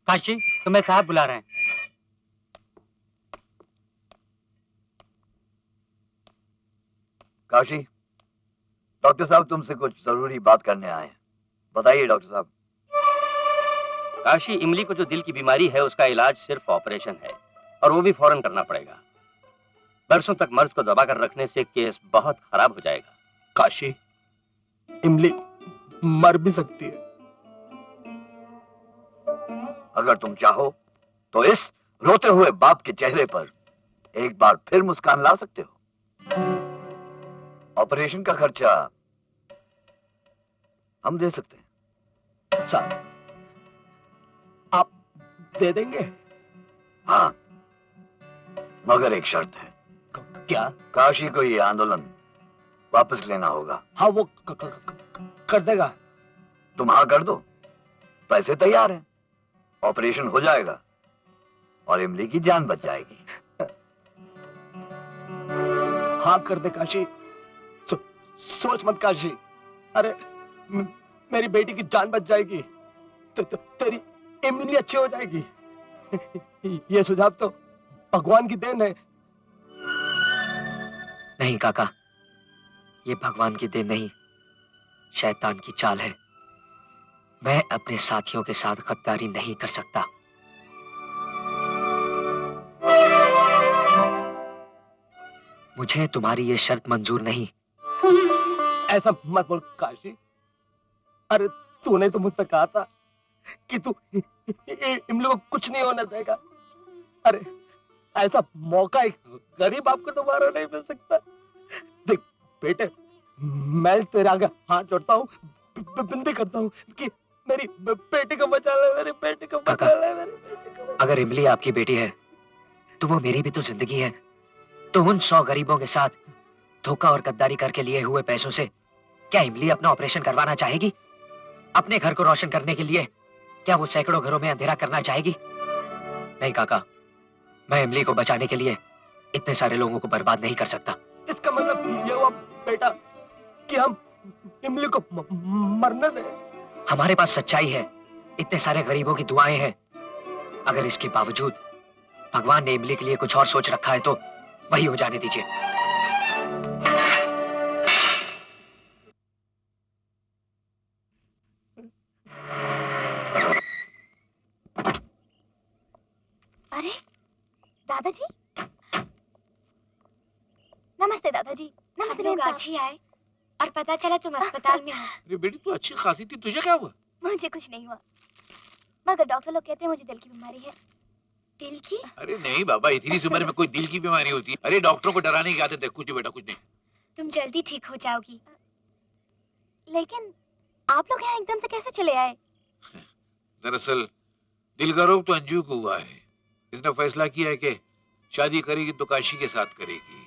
काशी, तुम्हें साहब बुला रहे हैं। काशी, डॉक्टर साहब तुमसे कुछ जरूरी बात करने आए हैं। बताइए डॉक्टर साहब। काशी, इमली को जो दिल की बीमारी है उसका इलाज सिर्फ ऑपरेशन है, और वो भी फौरन करना पड़ेगा। बरसों तक मर्ज को दबा कर रखने से केस बहुत खराब हो जाएगा। काशी, इमली मर भी सकती है। अगर तुम चाहो तो इस रोते हुए बाप के चेहरे पर एक बार फिर मुस्कान ला सकते हो। ऑपरेशन का खर्चा हम दे सकते हैं। साहब, आप दे देंगे? हाँ, मगर एक शर्त है। क्या? काशी को ये आंदोलन वापस लेना होगा। हाँ, वो कर देगा। तुम हाँ कर दो, पैसे तैयार हैं, ऑपरेशन हो जाएगा और इमली की जान बच जाएगी। हाँ कर दे काशी। सोच मत काशी। अरे मेरी बेटी की जान बच जाएगी तो तेरी इमली अच्छी हो जाएगी। ये सुझाव तो भगवान की देन है। नहीं काका, ये भगवान की देन नहीं, शैतान की चाल है। मैं अपने साथियों के साथ गद्दारी नहीं कर सकता। मुझे तुम्हारी ये शर्त मंजूर नहीं। ऐसा मत बोल काशी। अरे तूने तो मुझसे कहा था कि तू इमली को कुछ नहीं होने देगा। अरे ऐसा मौका एक गरीब आपको दोबारा नहीं मिल सकता। देख बेटे, मैं तेरे आगे हाथ जोड़ता हूँ, विनती करता हूँ कि मेरी बेटी को बचा ले, मेरी बेटी को बचा ले, मेरी बेटी को बचा ले। अगर इमली आपकी बेटी है तो वो मेरी भी तो जिंदगी है। तो उन 100 गरीबों के साथ धोखा और गद्दारी करके लिए हुए पैसों से क्या इमली अपना ऑपरेशन करवाना चाहेगी? अपने घर को रोशन करने के लिए क्या वो सैकड़ों घरों में अंधेरा करना चाहेगी? नहीं काका, मैं इमली को बचाने के लिए इतने सारे लोगों को बर्बाद नहीं कर सकता। इसका मतलब ये हुआ बेटा कि हम इमली को मरने दें। हमारे पास सच्चाई है, इतने सारे गरीबों की दुआएं हैं। अगर इसके बावजूद भगवान ने इमली के लिए कुछ और सोच रखा है तो वही हो जाने दीजिए। अरे दादाजी, नमस्ते दादाजी। नमस्ते। लोग आज ही आए और पता चला तुम अस्पताल में हो। अरे बेटी तू अच्छी खासी थी, तुझे क्या हुआ? मुझे कुछ नहीं हुआ, मगर डॉक्टर लोग कहते हैं मुझे दिल की बीमारी है। दिल की? अरे नहीं बाबा, इतनी सी उम्र में कोई दिल की बीमारी होती है? अरे डॉक्टरों को डराने की आदत है। कुछ नहीं बेटा, कुछ नहीं। तुम जल्दी ठीक हो जाओगी। लेकिन आप लोग यहाँ एकदम से कैसे चले आए? दरअसल दिल का रोग तो अंजू को हुआ है। इसने फैसला किया है कि शादी करेगी तो काशी के साथ करेगी।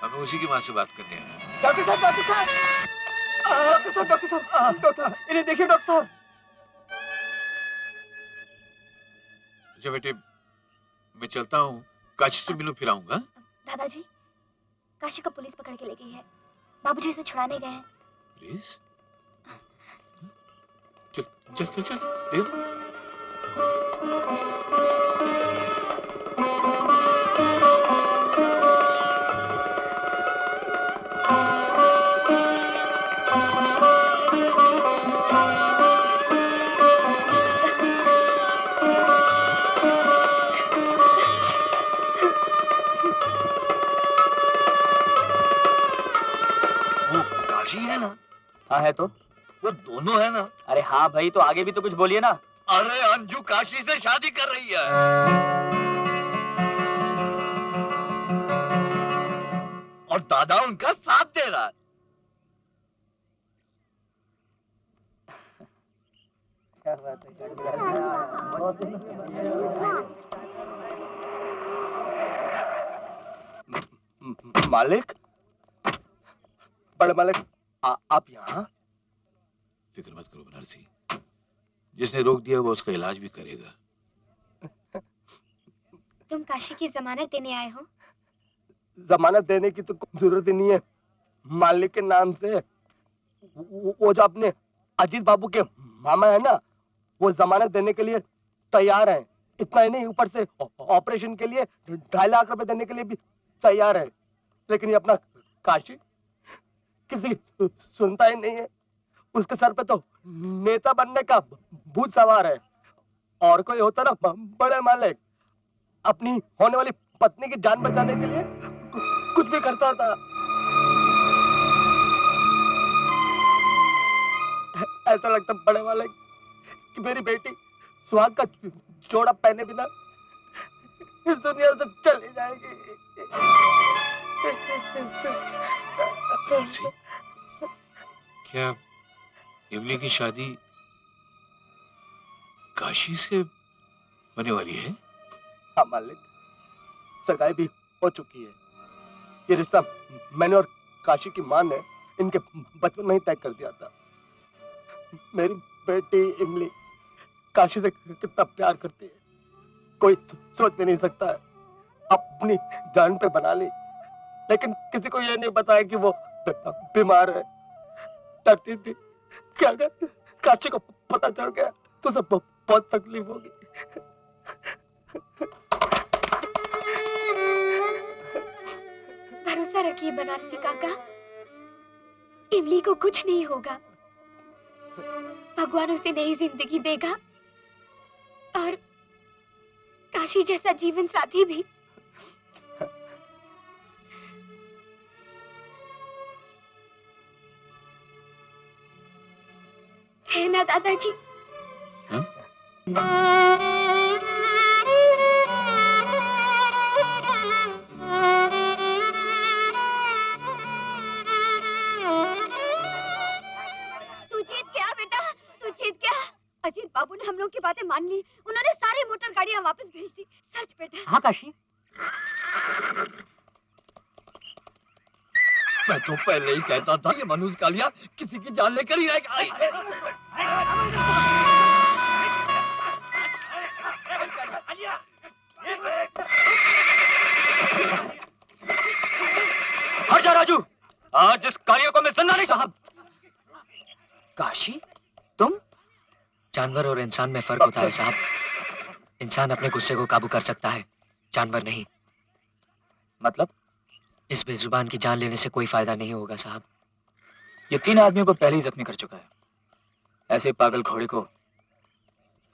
हमें उसी की माँ से बात करने आए। डॉक्टर साहब, डॉक्टर साहब, डॉक्टर साहब, डॉक्टर साहब, डॉक्टर साहब, इन्हें देखिए डॉक्टर साहब। अच्छा बेटे, मैं चलता हूँ, काशी से मिलूं फिर आऊंगा। दादाजी, काशी को पुलिस पकड़ के ले गई है। बाबूजी इसे छुड़ाने गए हैं। प्लीज चल चल चल चल दे दो। काशी है ना? हाँ है तो। वो दोनों है ना? अरे हाँ भाई, तो आगे भी तो कुछ बोलिए ना। अरे अंजू काशी से शादी कर रही है और दादा उनका साथ दे रहा है। मालिक, बड़े मालिक, आप यहाँ? फिक्र मत करो बनरसी, जिसने रोक दिया वो उसका इलाज भी करेगा। तुम काशी की जमानत देने आए हो? जमानत देने की तो कोई जरूरत ही नहीं है। मालिक के नाम से वो जो अपने अजीत बाबू के मामा है ना, वो जमानत देने के लिए तैयार हैं। इतना ही नहीं, ऊपर से ऑपरेशन के लिए 2.5 लाख रुपए देने के लिए भी तैयार है। लेकिन ये अपना काशी किसी की सुनता ही नहीं है। उसके सर पे तो नेता बनने का भूत सवार है। और कोई होता ना बड़े मालिक, अपनी होने वाली पत्नी की जान बचाने के लिए कुछ भी करता था। ऐसा लगता बड़े मालिक कि मेरी बेटी सुहाग का जोड़ा पहने बिना इस दुनिया से चली जाएगी। तुलसी, क्या इमली की शादी काशी से होने वाली है? हाँ मालिक, सगाई भी हो चुकी है। ये रिश्ता मैंने और काशी की मां ने इनके बचपन में ही तय कर दिया था। मेरी बेटी इमली काशी से कितना प्यार करती है, कोई सोच भी नहीं सकता है। अपनी जान पे बना ली, लेकिन किसी को ये नहीं बताया कि वो बीमार है। डरती थी कि अगर काशी को पता चल गया तो सब बहुत तकलीफ होगी। भरोसा रखिए बनारसी काका, इमली को कुछ नहीं होगा। भगवान उसे नई जिंदगी देगा और काशी जैसा जीवन साथी भी। है ना दादाजी? तू जीत गया बेटा, तू जीत गया। अजीत बाबू ने हम लोग की बातें मान ली। उन्होंने सारी मोटर गाड़ियां वापस भेज दी। सच बेटा। हाँ काशी, मैं तो पहले ही कहता था कि मनुष्य कालिया किसी की जान लेकर ही रहेगा। हट जा राजू, आज इस कार्य को मैं जिंदा नहीं साहब। काशी, तुम? जानवर और इंसान में फर्क होता है साहब। इंसान अपने गुस्से को काबू कर सकता है, जानवर नहीं। मतलब? इस बेजुबान की जान लेने से कोई फायदा नहीं होगा साहब। ये 3 आदमियों को पहले ही जख्मी कर चुका है। ऐसे पागल घोड़े को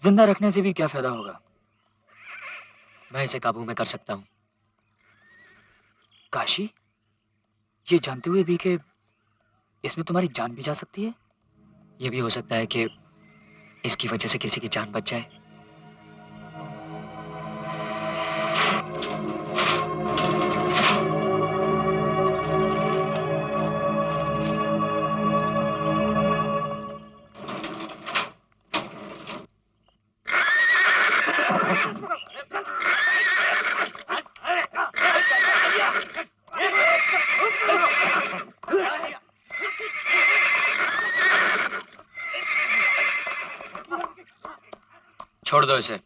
जिंदा रखने से भी क्या फायदा होगा? मैं इसे काबू में कर सकता हूँ। काशी, ये जानते हुए भी कि इसमें तुम्हारी जान भी जा सकती है? ये भी हो सकता है कि इसकी वजह से किसी की जान बच जाए। छोड़ दो इसे।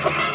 Thank you.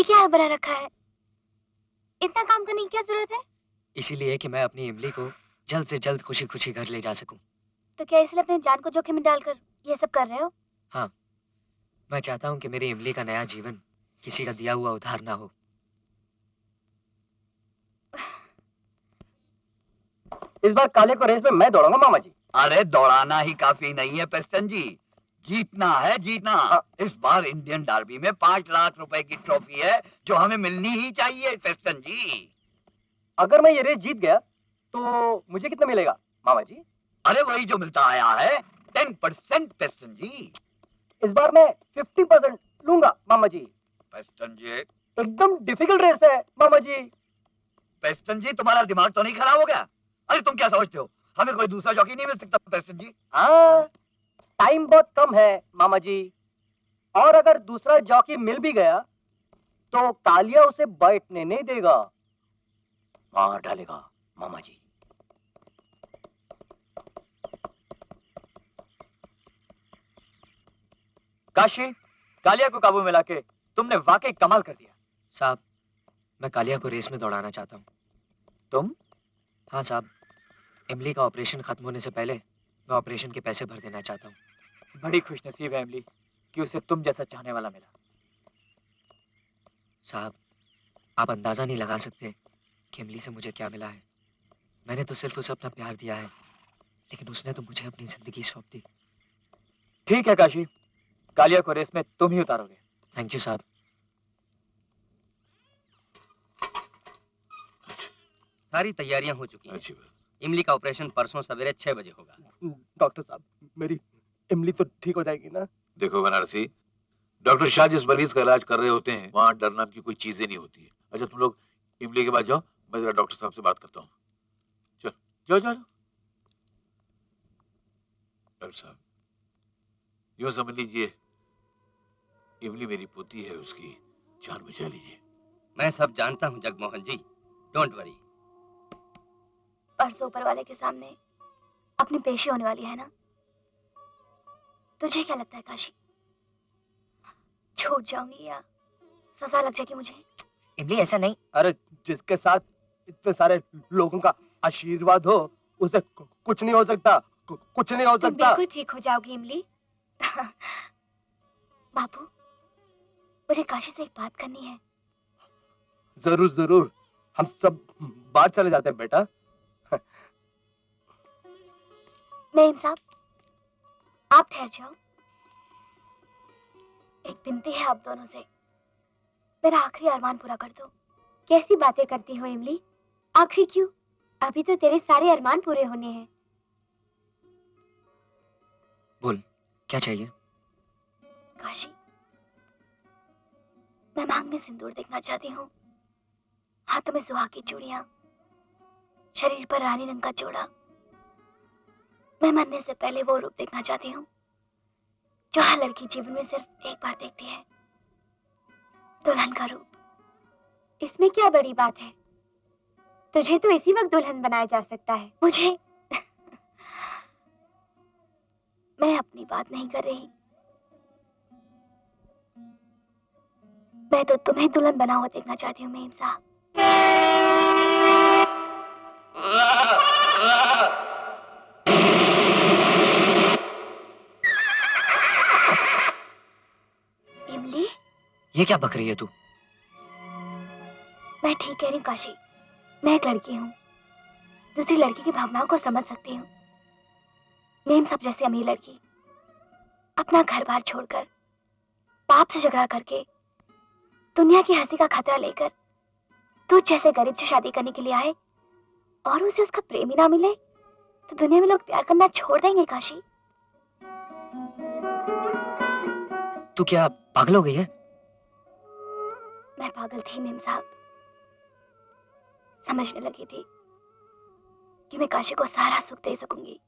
ये क्या बना रखा है? इतना काम करने की क्या जरूरत है? इसीलिए कि मैं अपनी इमली को जल्द से जल्द खुशी खुशी घर ले जा सकूं। तो क्या इसलिए अपनी जान को जोखिम में डालकर ये सब कर रहे हो? मैं चाहता हूं कि मेरी इमली का नया जीवन किसी का दिया हुआ उधार ना हो। इस बार काले को रेस में मैं दौड़ूंगा मामा जी। अरे दौड़ाना ही काफी नहीं है पेस्टन जी, जीतना है जीतना। इस बार इंडियन डार्बी में 5 लाख रुपए की ट्रॉफी है जो हमें मिलनी ही चाहिए पेस्टन जी। अगर मैं ये रेस जीत गया तो मुझे कितना मिलेगा मामा जी? अरे वही जो मिलता आया है, 10% पेस्टन जी। इस बार मैं 50% लूंगा मामा जी। पेस्टन जी, एकदम डिफिकल्ट रेस है मामा जी। पेस्टन जी तुम्हारा दिमाग तो नहीं खराब हो गया? अरे तुम क्या समझते हो हमें कोई दूसरा जॉकी नहीं मिल सकता पेस्टन जी? हाँ, टाइम बहुत कम है मामा जी, और अगर दूसरा जॉकी मिल भी गया तो कालिया उसे बैठने नहीं देगा, मार डालेगा मामा जी। काशी, कालिया को काबू में लाके तुमने वाकई कमाल कर दिया। साहब, मैं कालिया को रेस में दौड़ाना चाहता हूँ। तुम? हाँ साहब, इमली का ऑपरेशन खत्म होने से पहले मैं ऑपरेशन के पैसे भर देना चाहता हूँ। बड़ी खुशनसीब है इमली कि उसे तुम जैसा चाहने वाला मिला। साहब, आप अंदाजा नहीं लगा सकते कि इमली से मुझे क्या मिला है। मैंने तो सिर्फ उसे अपना प्यार दिया है, लेकिन उसने तो मुझे अपनी जिंदगी सौंप दी। ठीक है काशी, कालिया को रेस में तुम ही उतारोगे। थैंक यू साहब। सारी तैयारियां हो चुकी हैं। अच्छी बात। इमली का ऑपरेशन परसों सवेरे 6 बजे होगा। डॉक्टर साहब, मेरी इमली तो ठीक हो जाएगी ना? देखो बनारसी, डॉक्टर शाह जिस मरीज का इलाज कर रहे होते हैं वहां डर नाम की कोई चीजें नहीं होती है। अच्छा तुम लोग इमली के बाद जाओ, मैं जरा डॉक्टर साहब से बात करता हूँ। चल जाओ जाओ जाओ। डॉक्टर साहब, यूं समझ लीजिए इमली मेरी पोती है, उसकी जान बचा लीजिए। मैं सब जानता हूँ जगमोहन जी, डोंट वरी। परसों ऊपर वाले के सामने अपनी पेशी होने वाली है ना? तुझे क्या लगता है काशी, छूट जाऊंगी या सजा लग जाएगी मुझे? इमली ऐसा नहीं। अरे जिसके साथ इतने सारे लोगों का आशीर्वाद हो उसे कुछ नहीं हो सकता, कुछ नहीं हो तुम सकता। बिल्कुल ठीक हो जाओगी इमली। बाबू, मुझे काशी से एक बात करनी है। जरूर जरूर, हम सब बाहर चले जाते हैं बेटा। मेम साहब, आप ठहर जाओ। एक विनती है आप दोनों से, मेरा आखिरी अरमान पूरा कर दो। कैसी बातें करती हो इमली? आखिरी क्यों? अभी तो तेरे सारे अरमान पूरे होने हैं। बोल, क्या चाहिए? काशी, मैं मांग में सिंदूर देखना चाहती हूँ, हाथों में सुहाग की चूड़ियां, शरीर पर रानी रंग का जोड़ा। मैं मरने से पहले वो रूप देखना चाहती हूँ जो हर लड़की जीवन में सिर्फ एक बार देखती है, दुल्हन का रूप। इसमें क्या बड़ी बात है? तुझे तो इसी वक्त दुल्हन बनाया जा सकता है, मुझे मैं अपनी बात नहीं कर रही, मैं तो तुम्हें दुल्हन बना हुआ देखना चाहती हूँ मेम साहब। इमली, ये क्या बक रही है तू? मैं ठीक कह रही हूँ काशी, मैं एक लड़की हूँ, दूसरी लड़की की भावनाओं को समझ सकती हूँ। मेम सब जैसी अमीर लड़की अपना घर बार छोड़कर, बाप से झगड़ा करके, दुनिया की हंसी का खतरा लेकर तुझ जैसे गरीब से शादी करने के लिए आए और उसे उसका प्रेम ही ना मिले तो दुनिया में लोग प्यार करना छोड़ देंगे काशी। तू क्या पागल हो गई है? मैं पागल थी मेम साहब, समझने लगी थी कि मैं काशी को सारा सुख दे सकूंगी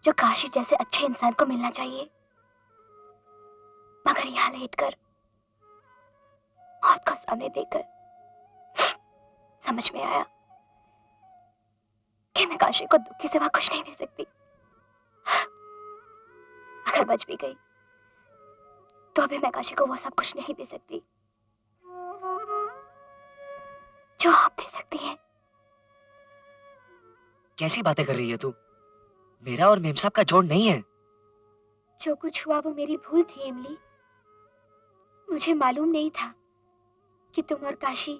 जो काशी जैसे अच्छे इंसान को मिलना चाहिए, मगर यहाँ लेटकर मौत को सामने देखकर समझ में आया कि मैं काशी को दुख के सिवा कुछ नहीं दे सकती। अगर बच भी गई तो भी मैं काशी को वो सब कुछ नहीं दे सकती जो आप दे सकती हैं। कैसी बातें कर रही है तू? मेरा और मेम साहब का जोड़ नहीं है। जो कुछ हुआ वो मेरी भूल थी इमली। मुझे मालूम नहीं था कि तुम और काशी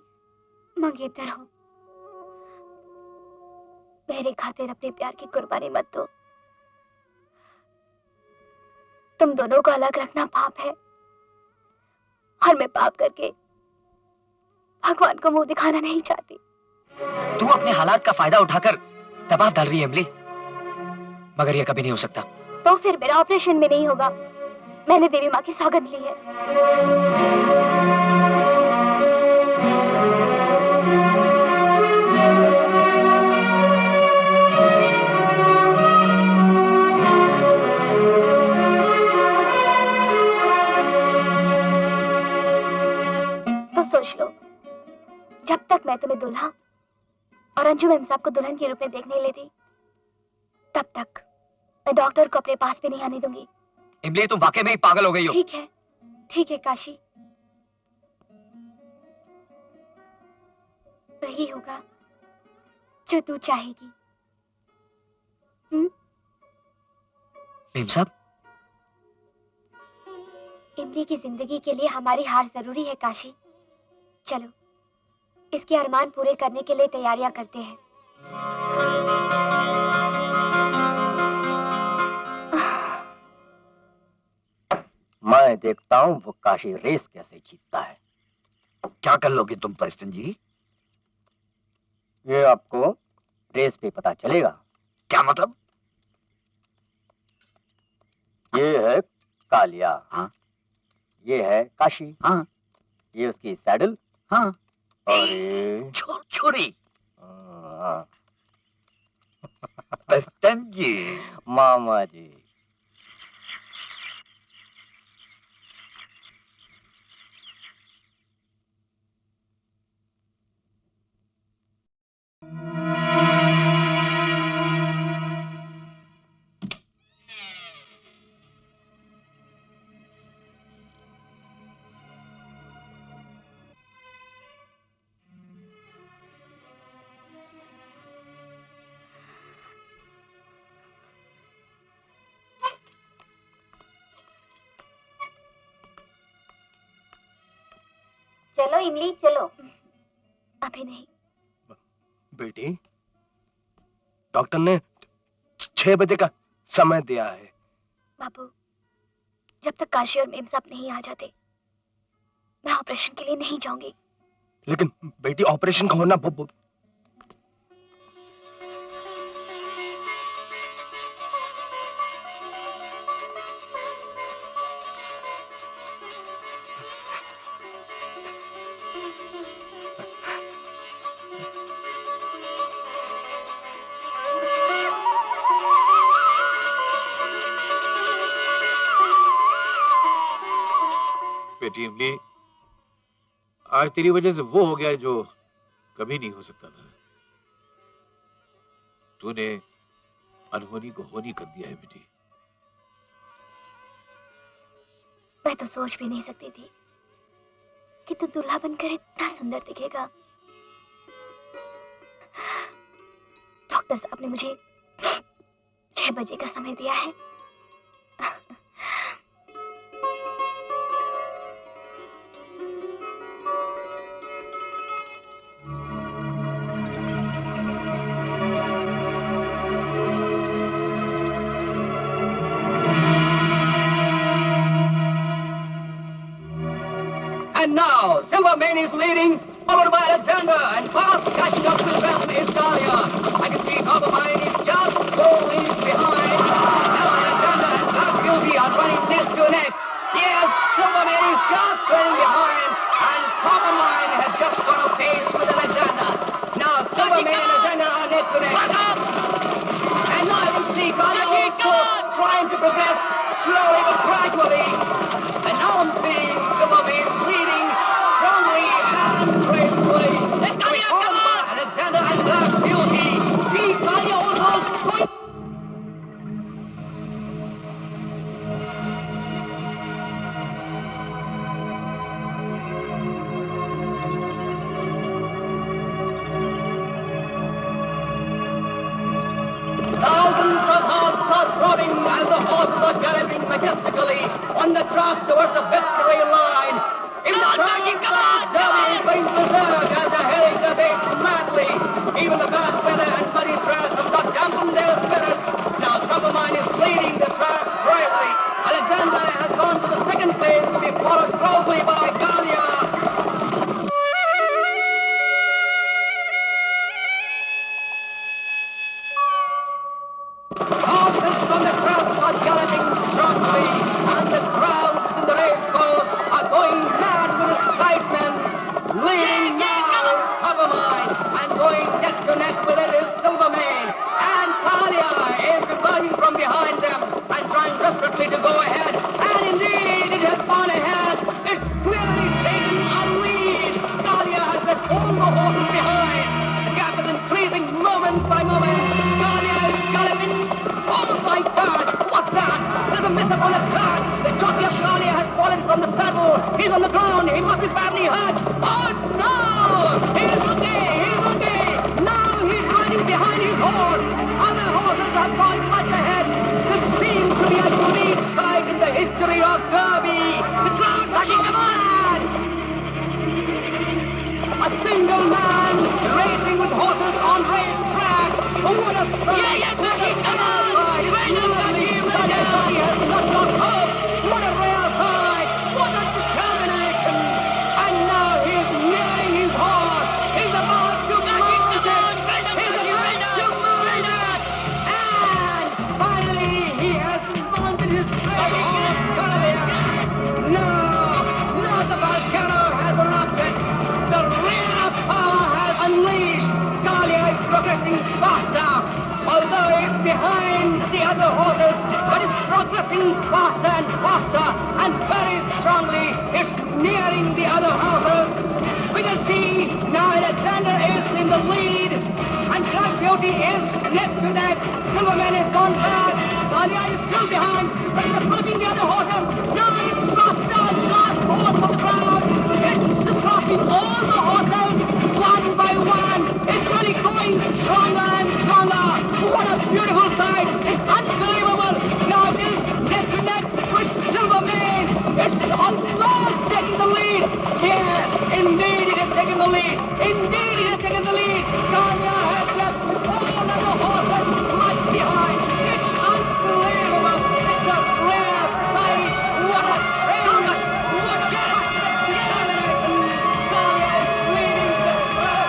मंगेतर हो। मेरे खातिर अपने प्यार की कुर्बानी मत दो। तुम दोनों को अलग रखना पाप है और मैं पाप करके भगवान को मुंह दिखाना नहीं चाहती। तू अपने हालात का फायदा उठाकर दबाव डाल रही है इमली, मगर यह कभी नहीं हो सकता। तो फिर मेरा ऑपरेशन में नहीं होगा। मैंने देवी माँ की सौगंध ली है। तो सोच लो, जब तक मैं तुम्हें दूल्हा और अंजू मेम साहब को दुल्हन के रूप में देखने लेती, तब तक मैं डॉक्टर को अपने पास भी नहीं आने दूंगी। इमली तुम वाकई में ही पागल हो गई हो। ठीक है काशी, वही होगा जो तू चाहेगी। मेम साहब, इमली की जिंदगी के लिए हमारी हार जरूरी है काशी। चलो इसके अरमान पूरे करने के लिए तैयारियां करते हैं। मैं देखता हूँ वो काशी रेस कैसे जीतता है। क्या कर लोगे तुम प्रेस्टन जी? ये आपको रेस पे पता चलेगा। क्या मतलब? ये है कालिया। हाँ। ये है काशी। हाँ। ये उसकी सैडल। हाँ। और ये छोरी। हाँ। प्रेस्टन जी। मामा जी। चलो इमली चलो। अभी नहीं। बेटी, डॉक्टर ने 6 बजे का समय दिया है। बाबू, जब तक काशी और मेम साहब नहीं आ जाते, मैं ऑपरेशन के लिए नहीं जाऊंगी। लेकिन बेटी, ऑपरेशन का होना बहुत बेटी इमली, आज तेरी वजह से वो हो गया जो कभी नहीं हो सकता था। तूने अनहोनी को होनी कर दिया है बेटी। मैं तो सोच भी नहीं सकती थी कि तू दूल्हा बनकर इतना सुंदर दिखेगा। डॉक्टर साहब ने मुझे 6 बजे का समय दिया है। And now, Silvermane is leading, followed by Alexander, and fast catching up with them is Dahlia. I can see Coppermine is just 4 leagues behind. Now Alexander and Black Beauty are running neck to neck. Yes, Silvermane is just trailing behind, and Coppermine has just got a pace with Alexander. Now Silvermane and Alexander are neck to neck. And now I can see Dahlia also trying to progress slowly but gradually. And now I'm seeing Silvermane leading strongly and gracefully. Followed by Alexander and Black Beauty. See Dahlia also going. throbbing as the horses are galloping majestically on the tracks towards the victory line. Even the crowd of the derby is going berserk as they're heading the base madly. Even the bad weather and muddy tracks have not dampened their spirits. Now Coppermine is leading the tracks bravely. Alexander has gone to the second place to be followed closely by Galia. Horses on the tracks are galloping strongly, and the crowds in the race course are going mad with excitement. Leading now is Coppermine, and going neck to neck with it is Silvermane. And Talia is emerging from behind them and trying desperately to go ahead. And indeed, it has gone ahead. It's clearly taken a lead. Talia has left all the horses behind. The gap is increasing moment by moment. Talia is galloping. Oh my God! What's that? There's a miss upon the track. The jockey of Talia has fallen from the saddle. He's on the ground. He must be badly hurt. Oh no! He's looking. Now he's riding behind his horse. Other horses have gone much ahead. This seems to be a unique sight in the history of Derby. The crowd are going mad. A single man racing with horses on racetrack. Oh, what a sight! What a sight! It's lovely. That everybody has not lost hope. What a rare sight! What a determination! And now he's nearing his horse. He's about to mount it. He's about to mount it. And finally, he has mounted his great horse, Galia. No, the volcano has erupted. The reign of power has unleashed. Galia is progressing faster. Although it's behind the other horses, but it's progressing faster and faster, and very strongly it's nearing the other horses. We can see now Alexander is in the lead, and Black Beauty is neck to neck. Silvermane has gone back. Galia is still behind, but it's approaching the other horses. Now it's faster, last horse of the crowd. It's crossing all the horses, one by one. It's really going stronger and stronger. What a beautiful sight! It's unbelievable! Now it is neck to neck with Silvermane. It's almost taking the lead. Yes, indeed it has taken the lead. Indeed it has taken the lead. Galia has left all of the horses much behind. It's unbelievable. It's a rare sight. What a strange, what a determination. Galia is leading the crowd.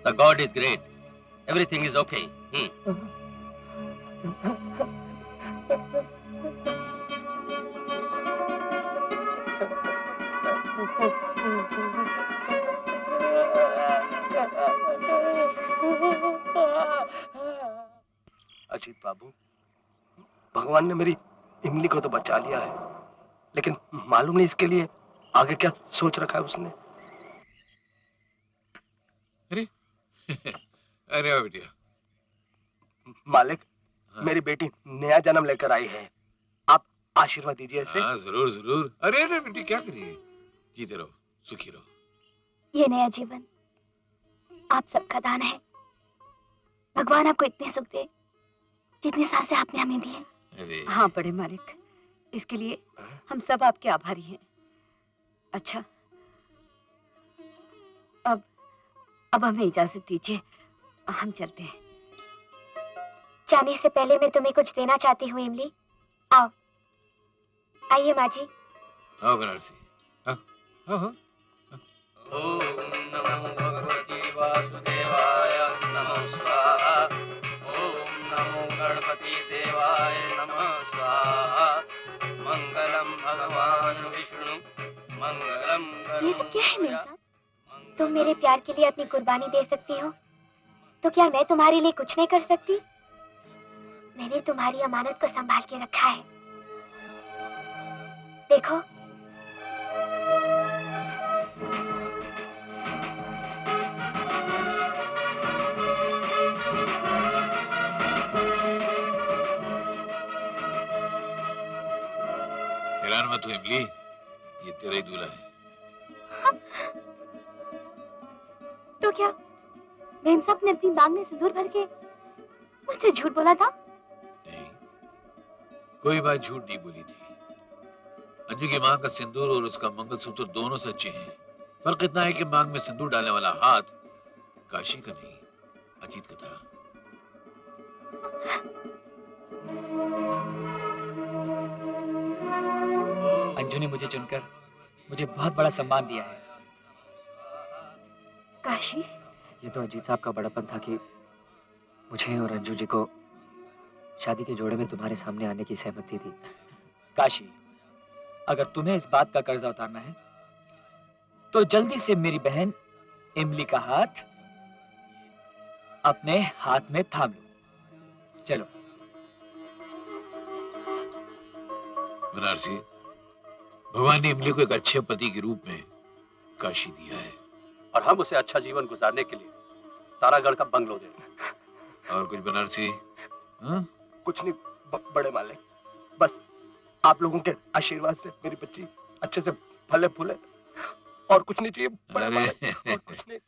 The God is great. Everything is okay. Ajit बाबू, भगवान ने मेरी इमली को तो बचा लिया है, लेकिन मालूम नहीं इसके लिए आगे क्या सोच रखा है उसने। अरे वाह बेटिया। मालिक, मेरी बेटी नया जन्म लेकर आई है, आप आशीर्वाद दीजिए इसे। हाँ, जरूर जरूर। अरे अरे बेटी, क्या करिए, जीते रहो, सुखी रहो। ये नया जीवन आप सबका दान है। भगवान आपको इतने सुख दे जितनी सांसें आपने हमें दी हैं। अरे हाँ बड़े मालिक, इसके लिए हम सब आपके आभारी हैं। अच्छा, अब हमें इजाजत दीजिए, हम चलते हैं। जाने से पहले मैं तुम्हें कुछ देना चाहती हूँ इमली। आओ, आइए माँ जी। आओ बनारसी। हाँ। ओम नमो भगवती वासुदेवाय नमः स्वाहा। ओम नमो गणपति देवाय नमः स्वाहा। मंगल ये सब क्या है मेरे साथ? तुम मेरे प्यार के लिए अपनी कुर्बानी दे सकती हो, तो क्या मैं तुम्हारे लिए कुछ नहीं कर सकती? मैंने तुम्हारी अमानत को संभाल के रखा है। देखो, हैरान मत हो इमली, ये तेरा ही दूल्हा है। तो क्या मेम साहब ने अपनी मांग में सिंदूर भर के मुझसे झूठ बोला था? नहीं, कोई बात झूठ नहीं बोली थी। अंजू की मांग का सिंदूर और उसका मंगलसूत्र दोनों सच्चे हैं। फर्क इतना है कि मांग में सिंदूर डालने वाला हाथ काशी का नहीं, अजीत का था। अंजू ने मुझे चुनकर मुझे बहुत बड़ा सम्मान दिया है। काशी, ये तो अजीत साहब का बड़प्पन था कि मुझे और अंजू जी को शादी के जोड़े में तुम्हारे सामने आने की सहमति दी। काशी, अगर तुम्हें इस बात का कर्जा उतारना है तो जल्दी से मेरी बहन इमली का हाथ अपने हाथ में थाम लो। चलो। बनारसी, भगवान ने इमली को एक अच्छे पति के रूप में काशी दिया है, और हम उसे अच्छा जीवन गुजारने के लिए तारागढ़ का बंगलो देंगे। और कुछ बनारसी? हाँ? कुछ नहीं बड़े मालिक, बस आप लोगों के आशीर्वाद से मेरी बच्ची अच्छे से फले फूले, और कुछ नहीं चाहिए बड़े अरे मालिक, और कुछ नहीं।